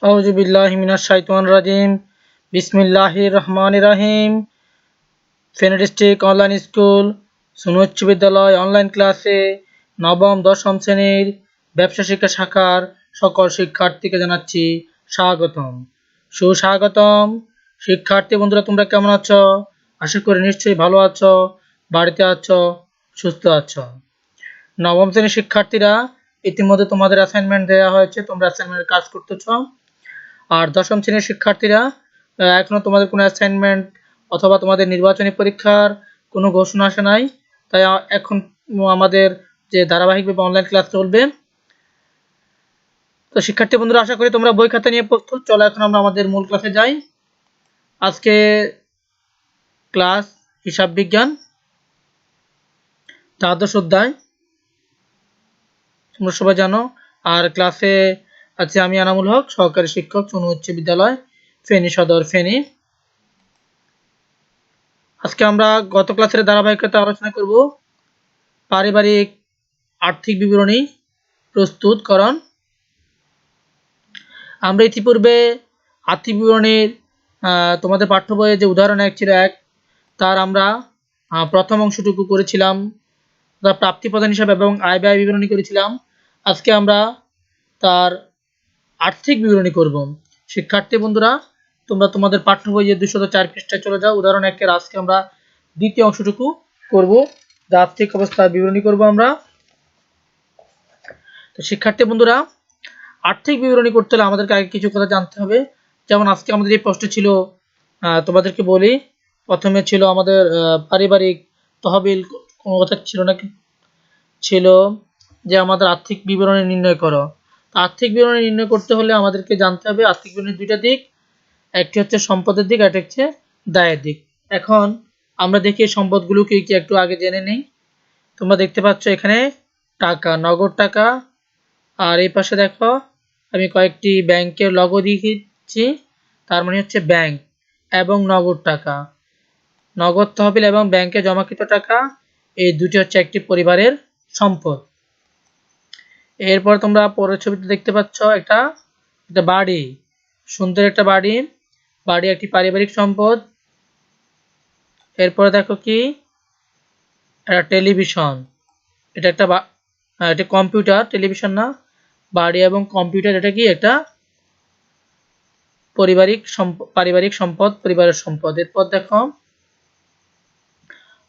আউযু বিল্লাহি মিনাশ শাইতানির রাজিম। বিসমিল্লাহির রহমানির রহিম। ফেনী ডিস্ট্রিক্ট অনলাইন স্কুল সুন্নত উচ্চ বিদ্যালয় অনলাইন ক্লাসে নবম দশম শ্রেণীর ব্যবসা শিক্ষা শাখার সকল শিক্ষার্থীকে জানাচ্ছি স্বাগতম, সুস্বাগতম। শিক্ষার্থী বন্ধুরা, তোমরা কেমন আছো? আশা করি নিশ্চয়ই ভালো আছো, বাড়িতে আছো, সুস্থ আছো। নবম শ্রেণীর শিক্ষার্থীরা, ইতিমধ্যে তোমাদের অ্যাসাইনমেন্ট দেওয়া হয়েছে, তোমরা অ্যাসাইনমেন্টের কাজ করতেছো। আর দশম শ্রেণীর শিক্ষার্থীরা, এখনো তোমাদের কোনো অ্যাসাইনমেন্ট অথবা তোমাদের নির্বাচনী পরীক্ষার কোনো ঘোষণা আসে নাই, তাই এখন আমাদের যে ধারাবাহিকভাবে অনলাইন ক্লাস চলবে। তো শিক্ষার্থী বন্ধুরা, আশা করি তোমরা বই খাতা নিয়ে প্রস্তুত। চলো এখন আমরা আমাদের মূল ক্লাসে যাই। আজকে ক্লাস হিসাব বিজ্ঞান, দ্বাদশ অধ্যায়, তোমরা সবাই জানো। আর ক্লাসে আছে আমি আনামুল হক, সহকারী শিক্ষক, সুন্নত উচ্চ বিদ্যালয়, ফেনী সদর, ফেনী। আজকে আমরা গত ক্লাসের ধারাবাহিকতা আলোচনা করব পারিবারিক আর্থিক বিবরণী প্রস্তুতকরণ। আমরা ইতিপূর্বে আর্থিক বিবরণীর তোমাদের পাঠ্য বইয়ে যে উদাহরণ 1 ছিল 1, তার আমরা প্রথম অংশটুকু করেছিলাম, প্রাপ্তি প্রদান হিসাব এবং আয় ব্যয় বিবরণী করেছিলাম। আজকে আমরা তার আর্থিক বিবরণী করব। শিক্ষার্থী বন্ধুরা, তোমরা তোমাদের পাঠ্য বইয়ে 204 পৃষ্ঠায় চলে যাও। উদাহরণ 1 এর আজকে আমরা দ্বিতীয় অংশটুকু করব, যা আর্থিক অবস্থার বিবরণী করব আমরা। তো শিক্ষার্থী বন্ধুরা, আর্থিক বিবরণী করতে হলে আমাদেরকে আগে কিছু কথা জানতে হবে। যেমন আজকে আমাদের এই প্রশ্ন ছিল, তোমাদেরকে বলি, প্রথমে ছিল আমাদের পারিবারিক তহবিল, কোনো কথা ছিল নাকি, ছিল যে আমাদের আর্থিক বিবরণী নির্ণয় করো। আর্থিক বিবরণী নির্ণয় করতে হলে আমাদেরকে জানতে হবে আর্থিক বিবরণীর দুইটা দিক, একটি হচ্ছে সম্পদের দিক, আর হচ্ছে দায়ের দিক। এখন আমরা দেখি সম্পদগুলো কি কি একটু আগে জেনে নেই। তোমরা দেখতে পাচ্ছ এখানে টাকা, নগদ টাকা, আর এই পাশে দেখো আমি কয়েকটি ব্যাংকের লোগো দেখিয়েছি, তার মানে হচ্ছে ব্যাংক এবং নগদ টাকা। নগদ তহবিল এবং ব্যাংকে জমাকৃত টাকা, এই দুটি হচ্ছে একটি পরিবারের সম্পদ। এরপর তোমরা পরের ছবিতে দেখতে পাচ্ছ একটা বাড়ি, সুন্দর একটা বাড়ি, বাড়ি একটি পারিবারিক সম্পদ। এরপরে দেখো কি, একটা টেলিভিশন, এটা একটা এটা কম্পিউটার, টেলিভিশন না, বাড়ি এবং কম্পিউটার, এটা কি একটা পারিবারিক সম্পদ, পরিবারের সম্পদ। এরপর দেখো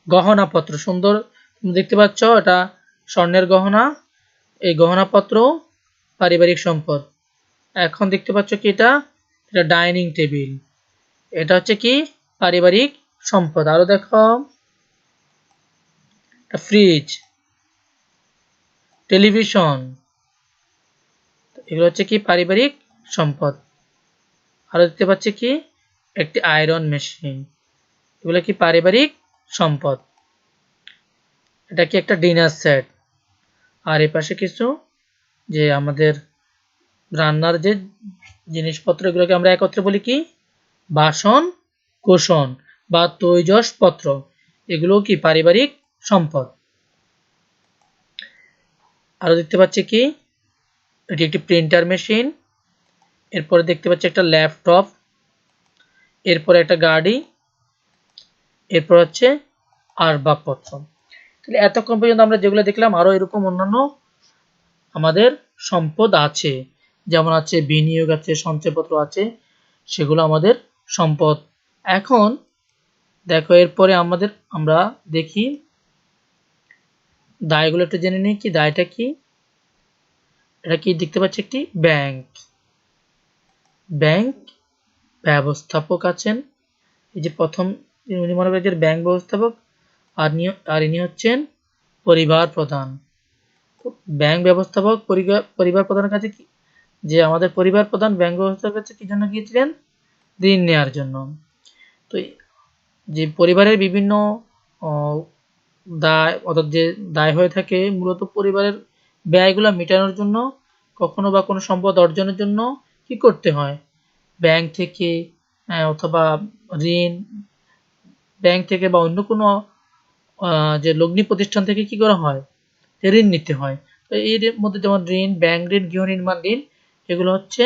গহনাপত্র, সুন্দর দেখতে পাচ্ছ, এটা স্বর্ণের গহনা, এই গহনাপত্র পারিবারিক সম্পদ। এখন দেখতে পাচ্ছ কি, এটা ডাইনিং টেবিল, এটা হচ্ছে কি পারিবারিক সম্পদ। আরো দেখো ফ্রিজ, টেলিভিশন, এগুলো হচ্ছে কি পারিবারিক সম্পদ। আরো দেখতে পাচ্ছি কি একটি আয়রন মেশিন, এগুলো কি পারিবারিক সম্পদ। এটা কি একটা ডিনার সেট। আর এই পাশে কিছু যে আমাদের রান্নার যে জিনিসপত্র, এগুলোকে আমরা একত্রে বলি কি বাসন কোসন বা তৈজসপত্র, এগুলো কি পারিবারিক সম্পদ। আরো দেখতে পাচ্ছি কি এটি একটি প্রিন্টার মেশিন। এরপরে দেখতে পাচ্ছি একটা ল্যাপটপ, এরপরে একটা গাড়ি, এরপর হচ্ছে আসবাবপত্র। তাহলে এতক্ষণ পর্যন্ত আমরা যেগুলো দেখলাম, আরো এরকম অন্যান্য আমাদের সম্পদ আছে, যেমন আছে বিনিয়োগ আছে, সঞ্চয়পত্র আছে, সেগুলো আমাদের সম্পদ। এখন দেখো এরপরে আমরা দেখি দায়গুলো একটু জেনে নিই। কি দায়টা কি, এটা কি দেখতে পাচ্ছি একটি ব্যাংক, ব্যাংক ব্যবস্থাপক আছেন, এই যে প্রথম উনি মনে করেন ব্যাংক ব্যবস্থাপক, আর ইনি হচ্ছেন পরিবার প্রধান। ব্যাংক ব্যবস্থাপক পরিবার প্রধানের কাছে কি, যে আমাদের পরিবার প্রধান ব্যাংক ব্যবস্থাপকের কাছে কি জন্য গিয়েছিলেন, ঋণ নেওয়ার জন্য। তো যে পরিবারের বিভিন্ন দায়, অর্থাৎ যে দায় হয়ে থাকে মূলত পরিবারের ব্যয়গুলো মেটানোর জন্য, কখনো বা কোনো সম্পদ অর্জনের জন্য কি করতে হয়, ব্যাংক থেকে অথবা ঋণ, ব্যাংক থেকে বা অন্য কোনো যে লগ্নি প্রতিষ্ঠান থেকে কি করা হয়, ঋণ নিতে হয়। তো এর মধ্যে যেমন ঋণ, ব্যাংক ঋণ, গৃহ নির্মাণ ঋণ, এগুলো হচ্ছে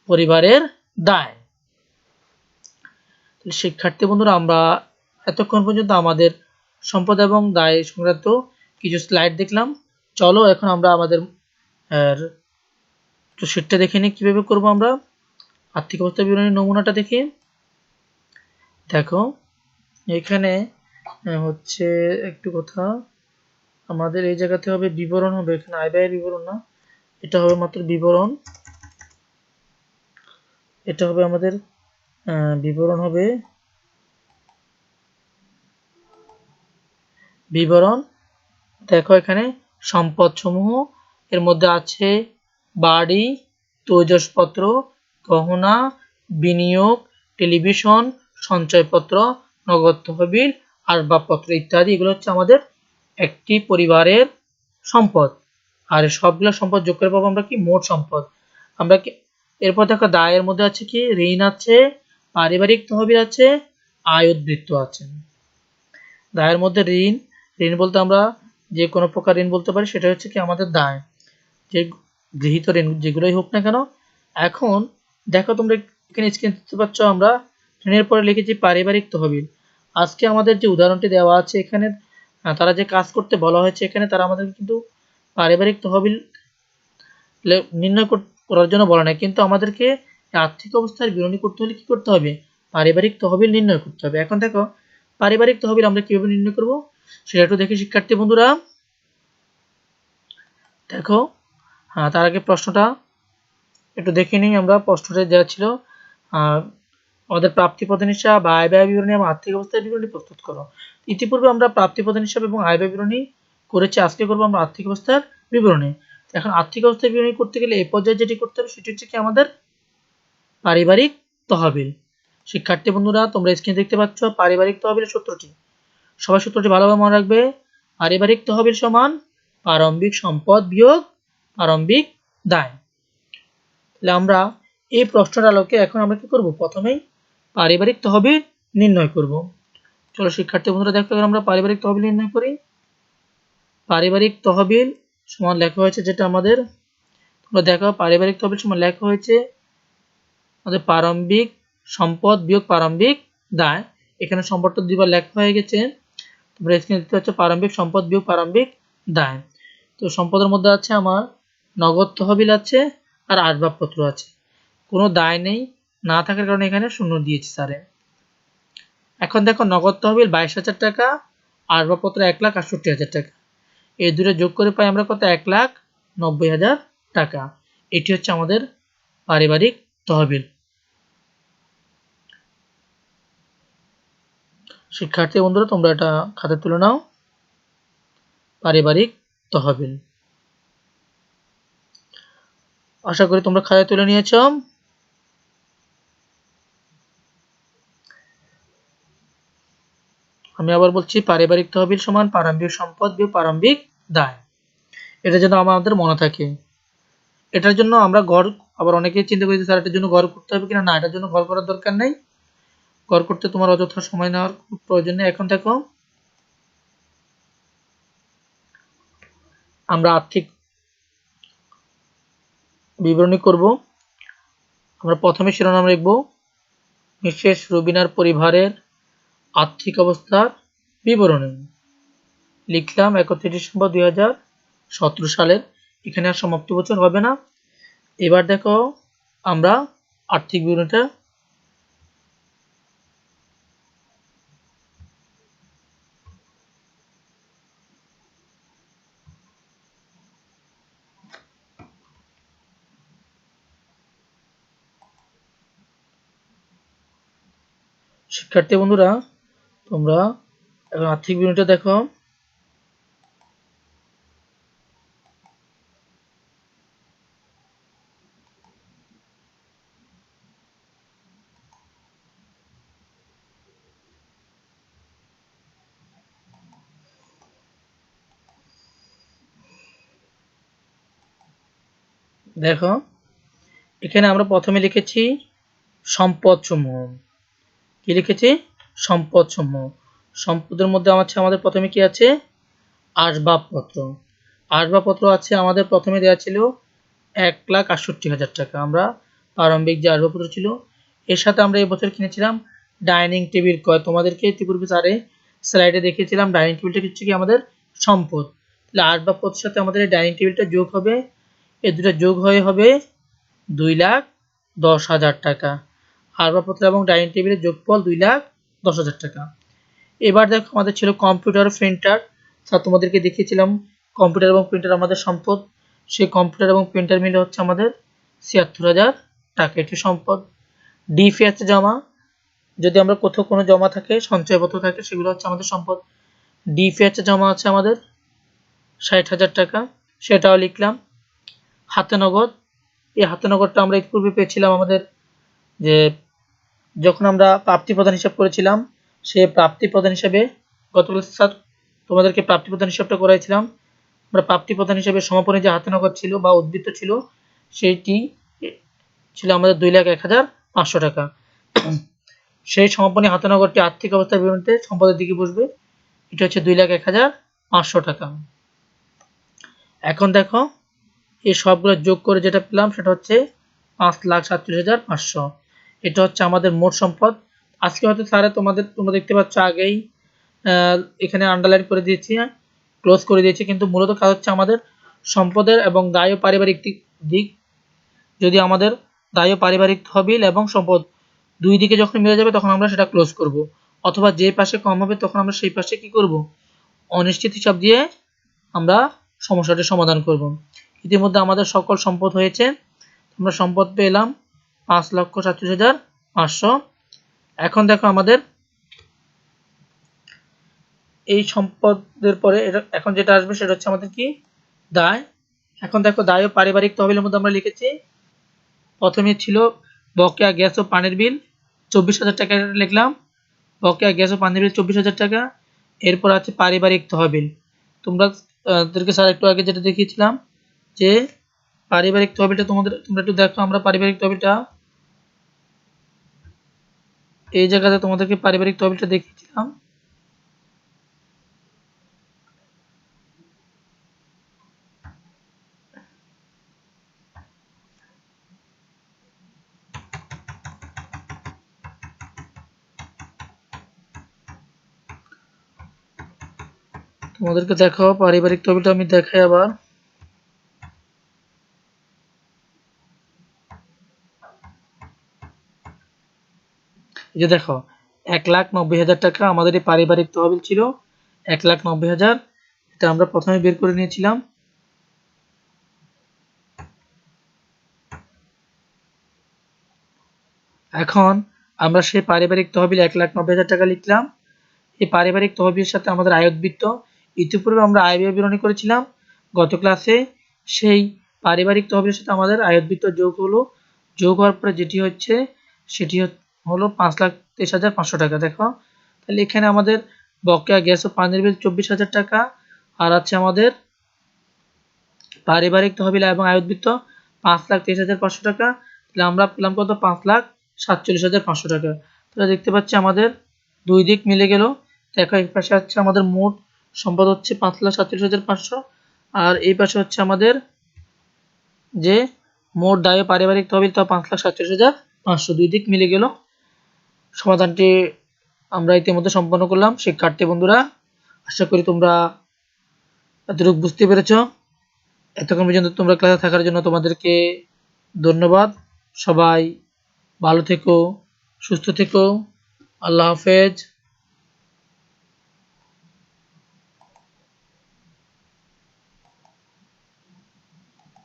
পরিবারের দায়। শিক্ষার্থী বন্ধুরা, আমরা এতক্ষণ পর্যন্ত আমাদের সম্পদ এবং দায় সংক্রান্ত কিছু স্লাইড দেখলাম। চলো এখন আমরা আমাদের শীটটা দেখে নিই কিভাবে করব। আমরা আর্থিক অবস্থা বিবরণীর নমুনাটা দেখি। দেখো এখানে হচ্ছে একটু কথা, আমাদের এই জায়গাতে হবে বিবরণ হবে, এখানে আয় ব্যয়ের বিবরণ না, এটা হবে মাত্র বিবরণ। এটা হবে আমাদের বিবরণ হবে বিবরণ। দেখো এখানে সম্পদ সমূহ, এর মধ্যে আছে বাড়ি, তৈজসপত্র, গহনা, বিনিয়োগ, টেলিভিশন, সঞ্চয়পত্র, নগদ তহবিল, আসবাবপত্র ইত্যাদি। এগুলো হচ্ছে আমাদের একটি পরিবারের সম্পদ। আর সবগুলো সম্পদ যোগ করে পাবো আমরা কি মোট সম্পদ। আমরা কি এরপর দেখো দায়ের মধ্যে আছে কি ঋণ আছে, পারিবারিক তহবিল আছে, আয় উদ্বৃত্ত আছে। দায়ের মধ্যে ঋণ, ঋণ বলতে আমরা যে কোনো প্রকার ঋণ বলতে পারি, সেটা হচ্ছে কি আমাদের দায়, যে গৃহীত ঋণ যেগুলোই হোক না কেন। এখন দেখো তোমরা এখানে স্ক্রিন দেখতে পাচ্ছ, আমরা ঋণের পরে লিখেছি পারিবারিক তহবিল। আজকে আমাদের যে উদাহরণটি দেওয়া আছে এখানে তারা যে কাজ করতে বলা হয়েছে, এখানে তারা আমাদের কিন্তু পারিবারিক তহবিল নির্ণয় করার জন্য বলা নাই, কিন্তু আমাদেরকে আর্থিক অবস্থার বিবরণী করতে হলে কি করতে হবে, পারিবারিক তহবিল নির্ণয় করতে হবে। এখন দেখো পারিবারিক তহবিল আমরা কিভাবে নির্ণয় করব সেটা একটু দেখি শিক্ষার্থী বন্ধুরা। দেখো তার আগে প্রশ্নটা একটু দেখে নিই আমরা। প্রশ্নটা যা ছিল, আমাদের প্রাপ্তি প্রদান হিসাব বা আয় ব্যয় বিবরণী এবং আর্থিক অবস্থার বিবরণী প্রস্তুত করো। ইতিপূর্বে আমরা প্রাপ্তি প্রদান হিসাব এবং আয় ব্যয় বিবরণী করেছি, আজকে করবো আমরা আর্থিক অবস্থার বিবরণী। এখন আর্থিক অবস্থার বিবরণী করতে গেলে এই পর্যায়ে যেটি করতে হবে সেটি হচ্ছে কি আমাদের পারিবারিক তহবিল। শিক্ষার্থী বন্ধুরা তোমরা স্ক্রিনে দেখতে পাচ্ছ পারিবারিক তহবিলের সূত্রটি, সবাই সূত্রটি ভালোভাবে মনে রাখবে। পারিবারিক তহবিল সমান প্রারম্ভিক সম্পদ বিয়োগ প্রারম্ভিক দায়। তাহলে আমরা এই প্রশ্নটার আলোকে এখন আমরা কি করব, প্রথমেই পারিবারিক তহবিল নির্ণয় করব। চলো শিক্ষার্থী বন্ধুরা দেখো আমরা পারিবারিক তহবিল নির্ণয় করি। পারিবারিক তহবিল সমান লেখা হয়েছে, যেটা আমাদের তোমরা দেখো পারিবারিক তহবিল সমান লেখা হয়েছে আমাদের প্রারম্ভিক সম্পদ বিয়োগ প্রারম্ভিক দায়। এখানে সম্পদটা দুইবার লেখা হয়ে গেছে, তোমরা স্ক্রিনে দেখতে পাচ্ছ প্রারম্ভিক সম্পদ বিয়োগ প্রারম্ভিক দায়। তো সম্পদের মধ্যে আছে আমার নগদ তহবিল আছে আর আসবাবপত্র আছে, কোনো দায় নেই, না থাকার কারণে এখানে শূন্য দিয়েছি স্যারে। এখন দেখো নগদ তহবিল 22,000 টাকা, আসবাবপত্র 1,68,000 টাকা, এই দুটো যোগ করে পাই আমরা কত, 1,90,000 টাকা। এটি হচ্ছে আমাদের পারিবারিক তহবিল। শিক্ষার্থী বন্ধুরা তোমরা এটা খাতায় তুলে নাও, পারিবারিক তহবিল। আশা করি তোমরা খাতায় তুলে নিয়েছ। আমি আবার বলছি পারিবারিক তহবিল সমান প্রারম্ভিক সম্পদ বিয়োগ প্রারম্ভিক দায়, এটা যেন আমাদের মনে থাকে। এটার জন্য আমরা গড়, আবার অনেকেই চিন্তা করি স্যার এটার জন্য গড় করতে হবে কিনা, না এটার জন্য গড় করার দরকার নেই, গড় করতে তোমার অযথা সময় নেওয়ার প্রয়োজন নেই। এখন দেখো আমরা আর্থিক বিবরণী করব। আমরা প্রথমে শিরোনাম লিখব মিসেস রুবিনার পরিবারের আর্থিক অবস্থার বিবরণী। লিখলাম 31 ডিসেম্বর 2017 সালের। এখানে আর সমাপ্তি বছর হবে না। এবার দেখো আমরা আর্থিক বিবরণীটা শিক্ষার্থী বন্ধুরা তোমরা এখন আর্থিক বিবরণীটা দেখো। দেখো এখানে আমরা প্রথমে লিখেছি সম্পদ সমূহ। কি লিখেছি, সম্পদ সমূহ। সম্পদের মধ্যে আমাদের প্রথমে কি আছে, আসবাবপত্র। আসবাবপত্র আছে আমাদের প্রথমে দেওয়া ছিল 1,68,000 টাকা, আমরা প্রারম্ভিক যে আসবাবপত্র ছিল। এর সাথে আমরা এই বছর কিনেছিলাম ডাইনিং টেবিল ক্রয়। তোমাদেরকে ইতিপূর্বে স্লাইডে দেখিয়েছিলাম ডাইনিং টেবিলটা হচ্ছে কি আমাদের সম্পদ। তাহলে আসবাবপত্রের সাথে আমাদের এই ডাইনিং টেবিলটা যোগ হবে, এই দুটো যোগ হয়ে হবে 2,10,000 টাকা। আসবাবপত্র এবং ডাইনিং টেবিলের যোগফল 2,10,000 টাকা। এবার দেখো আমাদের ছিল কম্পিউটার প্রিন্টার। স্যার তোমাদেরকে দেখিয়েছিলাম কম্পিউটার এবং প্রিন্টার আমাদের সম্পদ। সেই কম্পিউটার এবং প্রিন্টার মিলে হচ্ছে আমাদের 76,000 টাকা, এটি সম্পদ। ডিপিএস জমা, যদি আমরা কোথাও কোনো জমা থাকে সঞ্চয়পত্র থাকে সেগুলো হচ্ছে আমাদের সম্পদ। ডিপিএস জমা আছে আমাদের 60,000 টাকা, সেটাও লিখলাম। হাতে নগদ, এই হাতে নগদটা আমরা পূর্বে পেয়েছিলাম আমাদের যে যখন আমরা প্রাপ্তি প্রদান হিসাব করেছিলাম, সে প্রাপ্তি প্রদান হিসাবে গতকাল স্যার তোমাদেরকে প্রাপ্তি প্রদান হিসাবটা করাইছিলাম। আমরা প্রাপ্তি প্রদান হিসাবে সমাপনী যে হাতে নগদ ছিল বা উদ্বৃত্ত ছিল সেইটি ছিল আমাদের 2,01,500 টাকা। সেই সমাপনী হাতে নগদটি আর্থিক অবস্থার বিবরণীতে সম্পদের দিকে বসবে। এটা হচ্ছে 2,01,500 টাকা। এখন দেখো এই সবগুলো যোগ করে যেটা পেলাম সেটা হচ্ছে 5,47,500। এটা হচ্ছে আমাদের মোট সম্পদ। আজকে হয়তো স্যারে তোমরা দেখতে পাচ্ছ আগেই এখানে আন্ডারলাইন করে দিয়েছি, ক্লোজ করে দিয়েছি, কিন্তু মূলত কাজ হচ্ছে আমাদের সম্পদের এবং দায় ও পারিবারিক দিক। যদি আমাদের দায় ও পারিবারিক তহবিল এবং সম্পদ দুই দিকে যখন মিলে যাবে তখন আমরা সেটা ক্লোজ করব, অথবা যে পাশে কম হবে তখন আমরা সেই পাশে কি করব, অনিশ্চিত হিসাব দিয়ে আমরা সমস্যাটি সমাধান করব। ইতিমধ্যে আমাদের সকল সম্পদ হয়েছে, আমরা সম্পদ পেলাম 5,47,500। এখন দেখো আমাদের এই সম্পদের পরে এখন যেটা আসবে সেটা হচ্ছে আমাদের কি দায়। এখন দেখো দায় ও পারিবারিক তহবিলের মধ্যে আমরা লিখেছি, প্রথমে ছিল বকেয়া গ্যাস ও পানির বিল 24,000 টাকা লিখলাম, বকেয়া গ্যাস ও পানির বিল 24,000 টাকা। এরপর আছে পারিবারিক তহবিল। তোমরা স্যার একটু আগে যেটা দেখিয়েছিলাম যে পারিবারিক তহবিলটা তোমরা একটু দেখো, আমরা পারিবারিক তহবিলটা এই জায়গাতে তোমাদেরকে পারিবারিক তহবিলটা দেখিয়েছিলাম। তোমাদেরকে দেখো পারিবারিক তহবিলটা আমি দেখাই আবার। এই যে দেখো 1,90,000 টাকা আমাদের এই পারিবারিক তহবিল ছিল, 1,90,000। এটা আমরা প্রথমে বের করে নিয়েছিলাম। এখন আমরা সেই পারিবারিক তহবিল 1,90,000 টাকা লিখলাম। এই পারিবারিক তহবিলের সাথে আমাদের আয়তবৃত্ত, ইতিপূর্বে আমরা আয় ব্যয় বিবরণী করেছিলাম গত ক্লাসে, সেই পারিবারিক তহবিলের সাথে আমাদের আয়তবৃত্ত যোগ হলো, যোগ হওয়ার পরে যেটি হচ্ছে সেটি হলো 5,23,500 টাকা। দেখো তাহলে এখানে আমাদের বকেয়া গ্যাস ও পানির বিল 24,000 টাকা, আর আছে আমাদের পারিবারিক তহবিল এবং আয়তবৃত্ত 5,23,500 টাকা। তাহলে আমরা পেলাম কত, 5,47,500 টাকা। তাহলে দেখতে পাচ্ছি আমাদের দুই দিক মিলে গেল। দেখো এই পাশে হচ্ছে আমাদের মোট সম্পদ হচ্ছে 5,47,500, আর এই পাশে হচ্ছে আমাদের যে মোট দায় পারিবারিক তহবিল তা 5,47,500, দুই দিক মিলে গেল। সমাধানটি আমরা ইতিমধ্যে সম্পন্ন করলাম। শিক্ষার্থী বন্ধুরা, আশা করি তোমরা এতটুকু বুঝতে পেরেছ। এতক্ষণ পর্যন্ত তোমরা ক্লাসে থাকার জন্য তোমাদেরকে ধন্যবাদ। সবাই ভালো থেকো, সুস্থ থেকো, আল্লাহ হাফেজ।